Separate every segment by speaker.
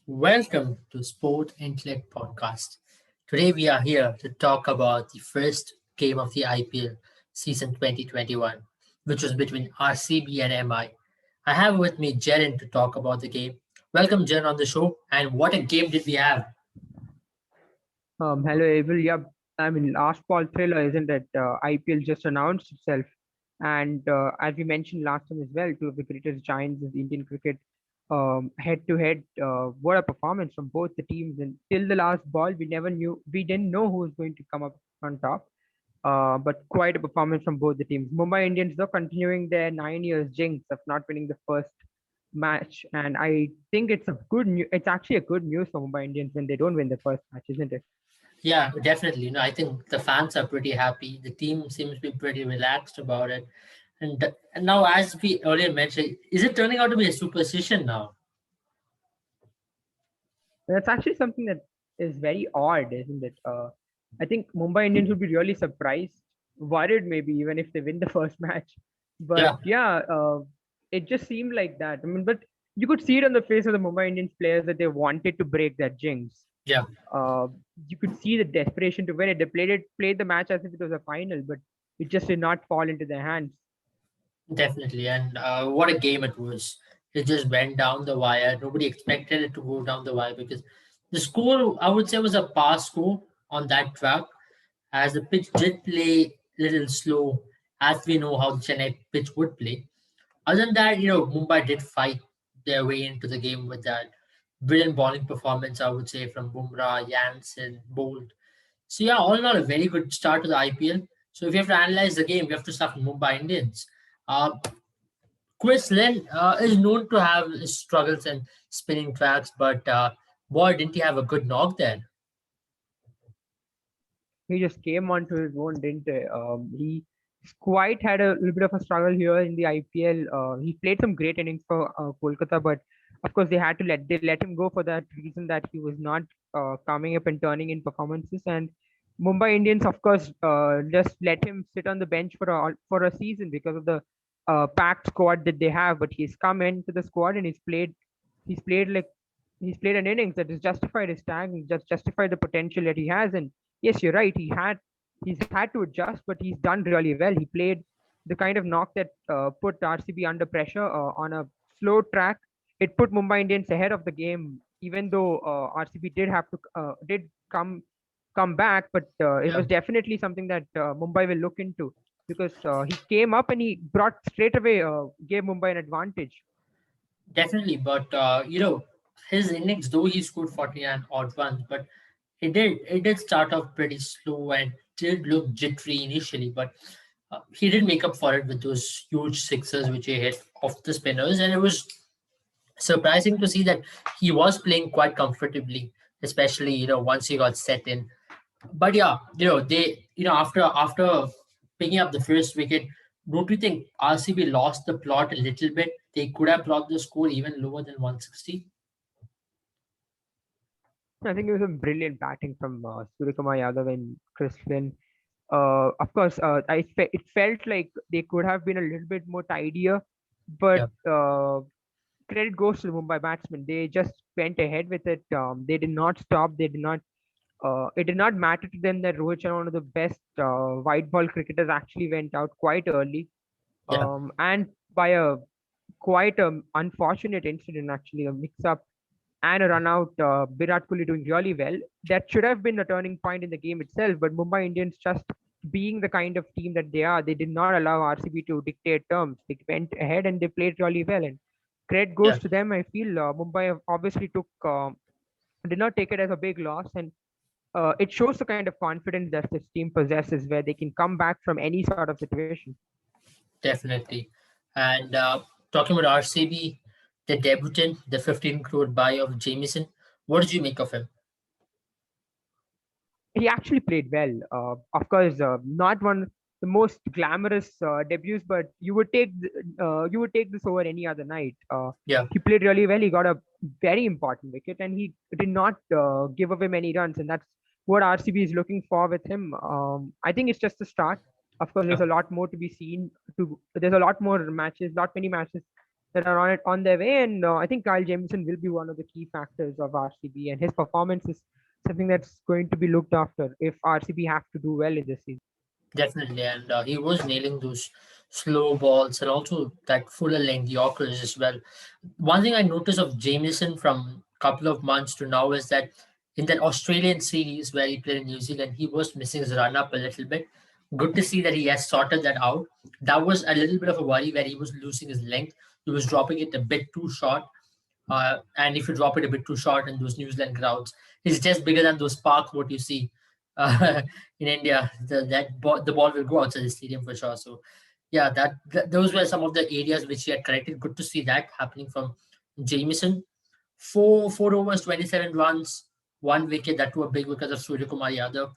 Speaker 1: Welcome to Sport Intellect Podcast. Today we are here to talk about the first game of the IPL season 2021, which was between RCB and MI. I have with me Jaren to talk about the game. Welcome, Jaren, on the show. And what a game did we have?
Speaker 2: Hello, Abel. Yeah, I mean, last ball thriller, isn't it? IPL just announced itself, and as we mentioned last time as well, two of the greatest giants of Indian cricket, head to head. What a performance from both the teams! And till the last ball, we didn't know who was going to come up on top. But quite a performance from both the teams. Mumbai Indians, though, continuing their 9 years jinx of not winning the first match, and I think it's actually a good news for Mumbai Indians when they don't win the first match, isn't it?
Speaker 1: Yeah, definitely. I think the fans are pretty happy. The team seems to be pretty relaxed about it. And now, as we earlier mentioned, is it turning out to be a superstition now?
Speaker 2: That's actually something that is very odd, isn't it? I think Mumbai Indians would be really surprised, worried maybe even if they win the first match. But
Speaker 1: Yeah,
Speaker 2: yeah, it just seemed like that. I mean, but you could see it on the face of the Mumbai Indians players that they wanted to break that jinx.
Speaker 1: yeah,
Speaker 2: Uh, you could see the desperation to win it. They played the match as if it was a final, but it just did not fall into their hands.
Speaker 1: definitely. And what a game it was. It just went down the wire. Nobody expected it to go down the wire because the score, I would say, was a pass score on that track, as the pitch did play a little slow, as we know how the Chennai pitch would play. Other than that, Mumbai did fight their way into the game with that brilliant bowling performance, I would say, from Bumrah, Jansen, Bolt. So yeah, all in all, a very good start to the IPL. So if you have to analyze the game, you have to start from Mumbai Indians. Uh, Chris Lynn is known to have his struggles and spinning tracks, but boy, didn't he have a good knock there?
Speaker 2: He just came onto his own, didn't he? He quite had a little bit of a struggle here in the IPL. He played some great innings for Kolkata, but of course they let him go for that reason that he was not coming up and turning in performances. And Mumbai Indians, of course, just let him sit on the bench for a season because of the packed squad that they have. But he's come into the squad and he's played like he's played an innings that has justified his tag and just justified the potential that he has. And yes, you're right. He's had to adjust, but he's done really well. He played the kind of knock that put RCB under pressure on a slow track. It put Mumbai Indians ahead of the game, even though RCB did come back. But it
Speaker 1: Yeah,
Speaker 2: was definitely something that Mumbai will look into because he came up and he brought straight away gave Mumbai an advantage.
Speaker 1: definitely. But his innings, though he scored 49 odd runs, but it did start off pretty slow and did look jittery initially, but he did make up for it with those huge sixes which he hit off the spinners, and it was surprising to see that he was playing quite comfortably, especially once he got set in. But yeah, they after picking up the first wicket, don't you think RCB lost the plot a little bit? They could have brought the score even lower than 160.
Speaker 2: I think it was a brilliant batting from Suryakumar Yadav and Chris Flynn. Of course, it felt like they could have been a little bit more tidier, but
Speaker 1: Yeah,
Speaker 2: credit goes to the Mumbai batsmen. They just went ahead with it. They did not stop. They did not. It did not matter to them that Rohit Sharma, one of the best white ball cricketers, actually went out quite early,
Speaker 1: yeah,
Speaker 2: and by a quite unfortunate incident, actually, a mix-up and a run out. Virat Kohli doing really well. That should have been a turning point in the game itself, but Mumbai Indians, just being the kind of team that they are, they did not allow RCB to dictate terms. They went ahead and they played really well. And credit goes
Speaker 1: yeah.
Speaker 2: to them. I feel Mumbai obviously did not take it as a big loss, and it shows the kind of confidence that this team possesses, where they can come back from any sort of situation.
Speaker 1: Definitely. And talking about RCB, the debutant, the 15 crore buy of Jamieson, what did you make of him?
Speaker 2: He actually played well. Of course, not one the most glamorous debuts, but you would take this over any other night.
Speaker 1: Yeah,
Speaker 2: He played really well. He got a very important wicket, and he did not give away many runs, and that's what RCB is looking for with him. I think it's just the start. Of course,
Speaker 1: yeah,
Speaker 2: there's a lot more to be seen. There's a lot more matches, not many matches that are on their way. And I think Kyle Jamieson will be one of the key factors of RCB, and his performance is something that's going to be looked after if RCB have to do well in this season.
Speaker 1: Definitely, and he was nailing those slow balls and also that fuller length Yorkers as well. One thing I noticed of Jameson from couple of months to now is that in that Australian series where he played in New Zealand, he was missing his run up a little bit. Good to see that he has sorted that out. That was a little bit of a worry where he was losing his length. He was dropping it a bit too short. And if you drop it a bit too short in those New Zealand crowds, he's just bigger than those parks what you see in India. The ball will go outside the stadium for sure. So yeah, those were some of the areas which he had corrected. Good to see that happening from Jameson. Four overs, 27 runs, one wicket. That was a big because of Surya Kumar Yadav,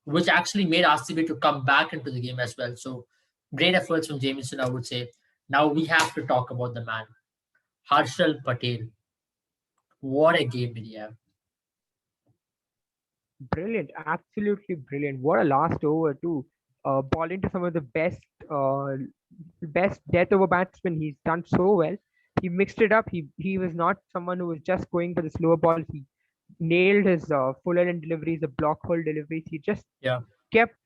Speaker 1: which actually made RCB to come back into the game as well. So great efforts from Jameson, I would say. Now we have to talk about the man, Harshal Patel. What a game did he have?
Speaker 2: Brilliant, absolutely brilliant. What a last over too. Ball into some of the best death over batsmen. He's done so well. He mixed it up. He was not someone who was just going for the slower balls. He nailed his full end deliveries, the block hole deliveries. He just
Speaker 1: Yeah,
Speaker 2: kept,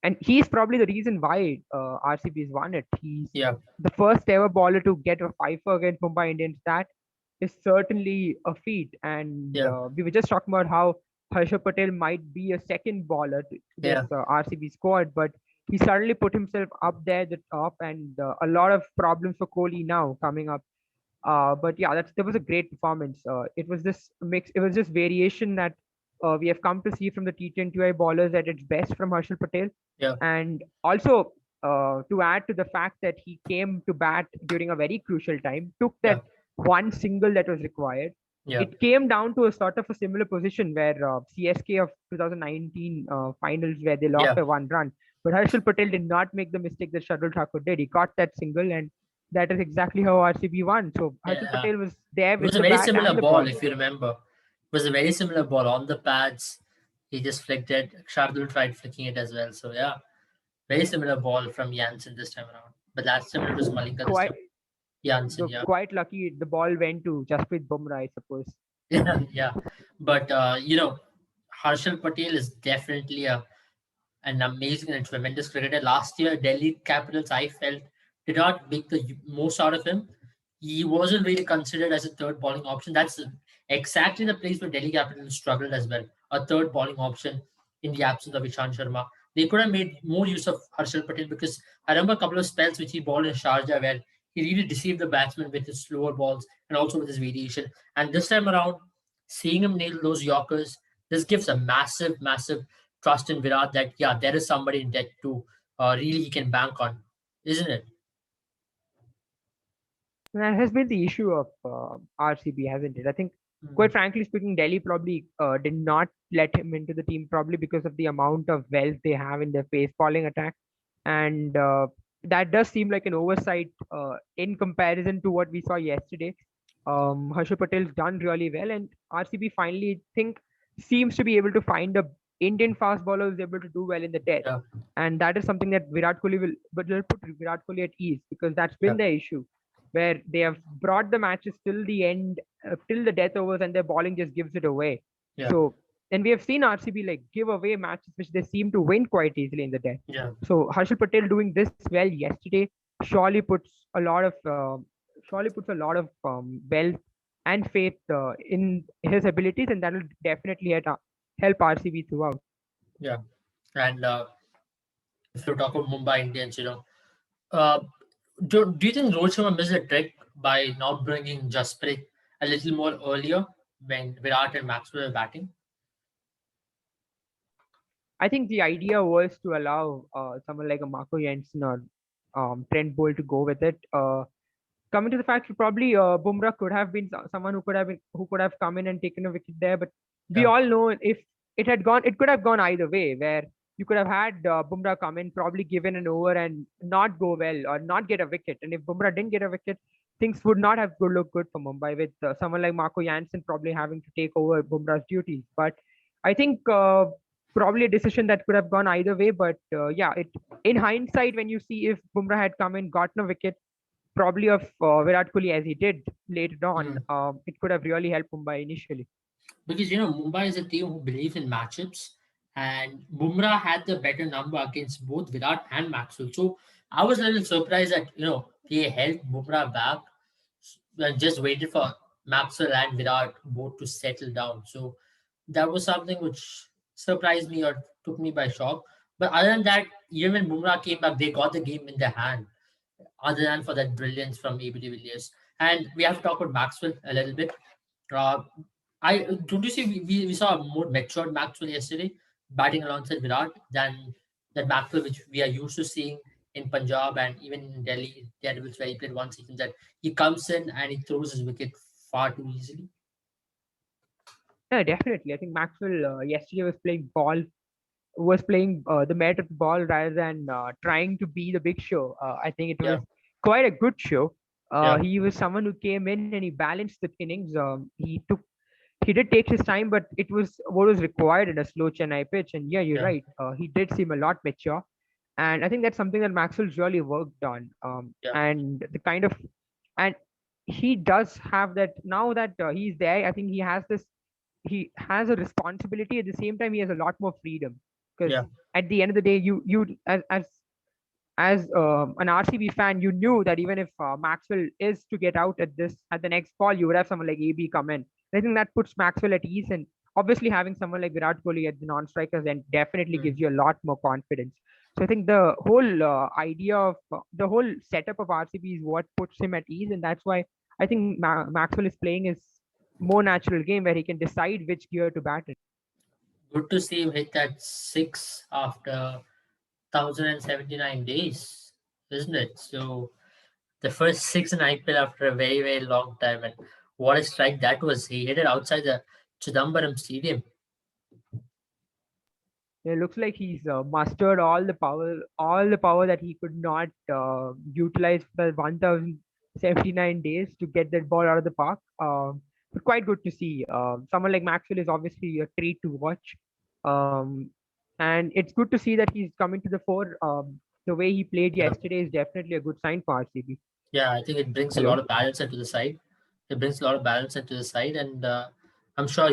Speaker 2: and he's probably the reason why RCB has won it. He's
Speaker 1: yeah,
Speaker 2: the first ever bowler to get a fifer against Mumbai Indians. That is certainly a feat. And
Speaker 1: yeah,
Speaker 2: we were just talking about how Harsha Patel might be a second bowler to this
Speaker 1: yeah,
Speaker 2: RCB squad, but he suddenly put himself up there at the top, and a lot of problems for Kohli now coming up. But yeah, that was a great performance. It was this mix. It was this variation that we have come to see from the T20I bowlers at its best from Harshal Patel,
Speaker 1: yeah,
Speaker 2: and also to add to the fact that he came to bat during a very crucial time, took
Speaker 1: yeah,
Speaker 2: that one single that was required.
Speaker 1: yeah,
Speaker 2: It came down to a sort of a similar position where CSK of 2019 finals where they lost
Speaker 1: yeah,
Speaker 2: by 1 run, but Harshal Patel did not make the mistake that Shardul Thakur did. He caught that single, and that is exactly how RCB won. So Harshal
Speaker 1: yeah.
Speaker 2: Patel was there
Speaker 1: It was
Speaker 2: with
Speaker 1: a
Speaker 2: the
Speaker 1: very
Speaker 2: bat
Speaker 1: similar
Speaker 2: and the
Speaker 1: ball,
Speaker 2: ball.
Speaker 1: if you remember. It was a very similar ball on the pads. He just flicked it. Shardul tried flicking it as well. So yeah, very similar ball from Jansen this time around. But last time it was Malinga this
Speaker 2: Quite,
Speaker 1: time. Jansen, yeah.
Speaker 2: quite lucky the ball went to Jasprit Bumrah, I suppose.
Speaker 1: Yeah, yeah. But Harshal Patel is definitely an amazing and tremendous cricketer. Last year, Delhi Capitals, I felt, did not make the most out of him. He wasn't really considered as a third bowling option. That's exactly the place where Delhi Capitals struggled as well. A third bowling option in the absence of Ishant Sharma. They could have made more use of Harshal Patel because I remember a couple of spells which he bowled in Sharjah where he really deceived the batsman with his slower balls and also with his variation. And this time around, seeing him nail those Yorkers, this gives a massive, massive trust in Virat that yeah, there is somebody in debt to really he can bank on, isn't it?
Speaker 2: That has been the issue of RCB, hasn't it? I think, quite frankly speaking, Delhi probably did not let him into the team, probably because of the amount of wealth they have in their pace bowling attack. And that does seem like an oversight in comparison to what we saw yesterday. Harshal Patel's done really well, and RCB finally, think, seems to be able to find a Indian fast bowler who's able to do well in the test.
Speaker 1: Yeah,
Speaker 2: And that is something that Virat Kohli will put Virat Kohli at ease, because that's
Speaker 1: yeah,
Speaker 2: been the issue where they have brought the matches till the end, till the death overs, and their bowling just gives it away.
Speaker 1: yeah,
Speaker 2: So, and we have seen RCB like give away matches which they seem to win quite easily in the death.
Speaker 1: yeah,
Speaker 2: So Harshal Patel doing this well yesterday surely puts a lot of wealth and faith in his abilities, and that will definitely help RCB throughout.
Speaker 1: yeah. And if you talk about Mumbai Indians, uh, do you think Rohit Sharma missed a trick by not bringing Jasprit a little more earlier when Virat and Maxwell were batting?
Speaker 2: I think the idea was to allow someone like a Marco Jansen or Trent Bolt to go with it. Coming to the fact, probably Bumrah could have been someone who could have come in and taken a wicket there. But we
Speaker 1: Yeah,
Speaker 2: all know if it had gone, it could have gone either way. Where you could have had Bumrah come in, probably given an over and not go well or not get a wicket. And if Bumrah didn't get a wicket, things would not have looked good for Mumbai with someone like Marco Jansen probably having to take over Bumrah's duties. But I think probably a decision that could have gone either way. But yeah, it in hindsight, when you see if Bumrah had come in, gotten a wicket, probably of Virat Kohli as he did later on,
Speaker 1: Mm.
Speaker 2: it could have really helped Mumbai initially.
Speaker 1: Because Mumbai is a team who believes in matchups, and Bumrah had the better number against both Virat and Maxwell. So I was a little surprised that they held Bumrah back and just waited for Maxwell and Virat both to settle down. So that was something which surprised me or took me by shock. But other than that, even when Bumrah came back, they got the game in their hand. Other than for that brilliance from AB de Villiers, and we have to talk about Maxwell a little bit. Uh, I don't you see we saw a more matured Maxwell yesterday batting alongside Virat than that Maxwell which we are used to seeing in Punjab and even in Delhi Daredevils where he played one season that he comes in and he throws his wicket far too easily.
Speaker 2: Yeah, definitely. I think Maxwell yesterday was playing the merit of the ball rather than trying to be the big show. I think it was
Speaker 1: Yeah,
Speaker 2: quite a good show.
Speaker 1: yeah,
Speaker 2: He was someone who came in and he balanced the innings. He did take his time, but it was what was required in a slow Chennai pitch. And yeah, you're
Speaker 1: yeah,
Speaker 2: right. He did seem a lot mature, and I think that's something that Maxwell's really worked on.
Speaker 1: yeah,
Speaker 2: And the kind of and he does have that now that he's there. I think he has a responsibility. At the same time, he has a lot more freedom because
Speaker 1: yeah,
Speaker 2: at the end of the day, you as an RCB fan, you knew that even if Maxwell is to get out at the next ball, you would have someone like AB come in. I think that puts Maxwell at ease, and obviously having someone like Virat Kohli at the non-strikers then definitely gives
Speaker 1: mm,
Speaker 2: you a lot more confidence. So I think the whole idea of the whole setup of RCB is what puts him at ease, and that's why I think Maxwell is playing his more natural game where he can decide which gear to bat in.
Speaker 1: good to see him hit that six after 1,079 days, isn't it? So the first six in IPL after a very, very long time. And what a strike that was. He hit it outside the Chidambaram Stadium.
Speaker 2: It looks like he's mustered all the power that he could not utilize for 1,079 days to get that ball out of the park. But quite good to see. Someone like Maxwell is obviously a treat to watch. Um, and it's good to see that he's coming to the fore. The way he played
Speaker 1: Yeah.
Speaker 2: yesterday is definitely a good sign for RCB.
Speaker 1: Yeah, I think it brings a lot
Speaker 2: Hello.
Speaker 1: of balance into the side. It brings a lot of balance into the side. And I'm sure,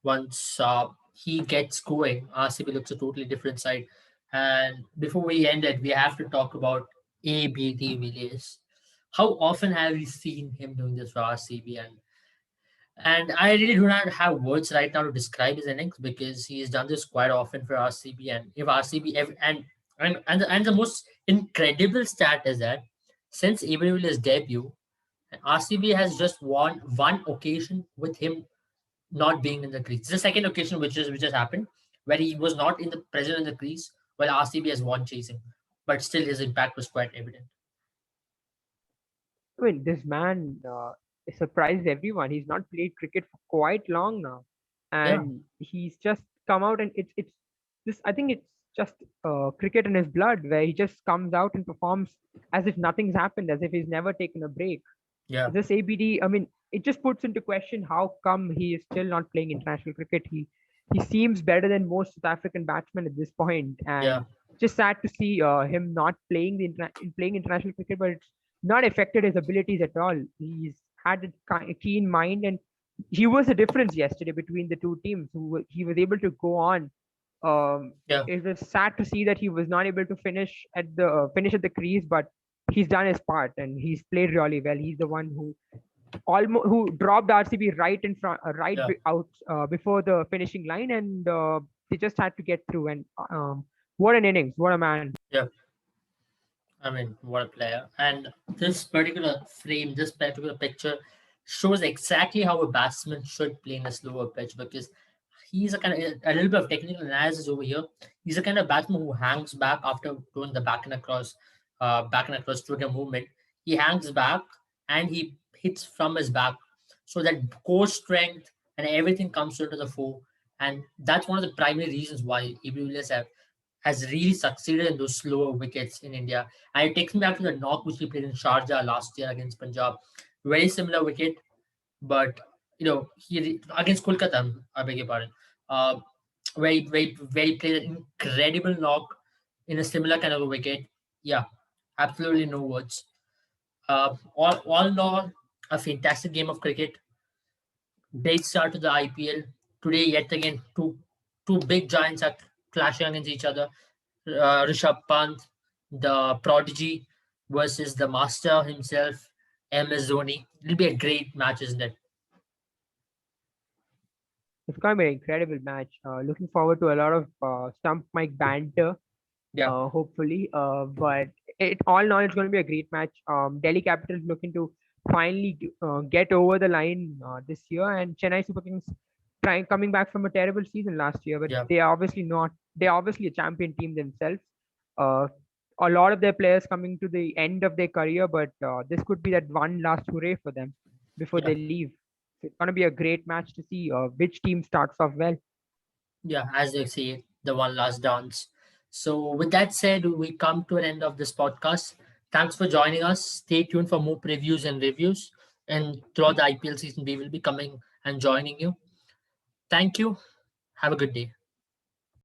Speaker 1: once he gets going, RCB looks a totally different side. And before we end it, we have to talk about ABD Villiers. How often have we seen him doing this for RCB? And I really do not have words right now to describe his innings because he's done this quite often for RCB. And if RCB and the most incredible stat is that since Ibrahim's debut, RCB has just won one occasion with him not being in the crease. It's the second occasion which has happened where he was not in the present in the crease while RCB has won chasing, but still his impact was quite evident.
Speaker 2: I mean, this man surprised everyone. He's not played cricket for quite long now,
Speaker 1: Yeah,
Speaker 2: and he's just come out and it's this. I think it's just cricket in his blood, where he just comes out and performs as if nothing's happened, as if he's never taken a break.
Speaker 1: yeah,
Speaker 2: This ABD, I mean, it just puts into question how come he is still not playing international cricket. He seems better than most South African batsmen at this point,
Speaker 1: yeah,
Speaker 2: and just sad to see him not playing playing international cricket, but it's not affected his abilities at all. He's had a keen mind, and he was the difference yesterday between the two teams. He was able to go on.
Speaker 1: yeah.
Speaker 2: It was sad to see that he was not able to finish at the crease, but he's done his part and he's played really well. He's the one who dropped RCB right in front,
Speaker 1: Yeah.
Speaker 2: out before the finishing line, and they just had to get through. And what an innings! What a man!
Speaker 1: Yeah. I mean, what a player. And this particular frame, this particular picture shows exactly how a batsman should play in a slower pitch because he's a little bit of technical analysis over here. He's a kind of batsman who hangs back after doing the back and across trigger movement. He hangs back and he hits from his back so that core strength and everything comes into the fore. And that's one of the primary reasons why Ibrahim Williams has really succeeded in those slower wickets in India. And it takes me back to the knock which he played in Sharjah last year against Punjab. Very similar wicket, but he against Kolkata, I beg your pardon, uh, where he played an incredible knock in a similar kind of a wicket. Yeah, absolutely no words. All in all, a fantastic game of cricket. Great start to the IPL. Today, yet again, two big giants are clashing against each other. Rishabh Pant, the prodigy, versus the master himself, MS Dhoni. It'll be a great match, isn't it?
Speaker 2: It's going to be an incredible match. Looking forward to a lot of stump mic banter,
Speaker 1: Yeah,
Speaker 2: hopefully. But all in all, it's going to be a great match. Delhi Capitals looking to finally get over the line this year, and Chennai Super Kings trying coming back from a terrible season last year, but
Speaker 1: yeah,
Speaker 2: they are obviously not. They're obviously a champion team themselves. Uh, a lot of their players coming to the end of their career, but this could be that one last hooray for them before
Speaker 1: yeah,
Speaker 2: they leave. So it's going to be a great match to see which team starts off well.
Speaker 1: yeah. As they say, the one last dance. So, with that said, we come to an end of this podcast. Thanks for joining us. Stay tuned for more previews and reviews. And throughout the IPL season, we will be coming and joining you. Thank you. Have a good day.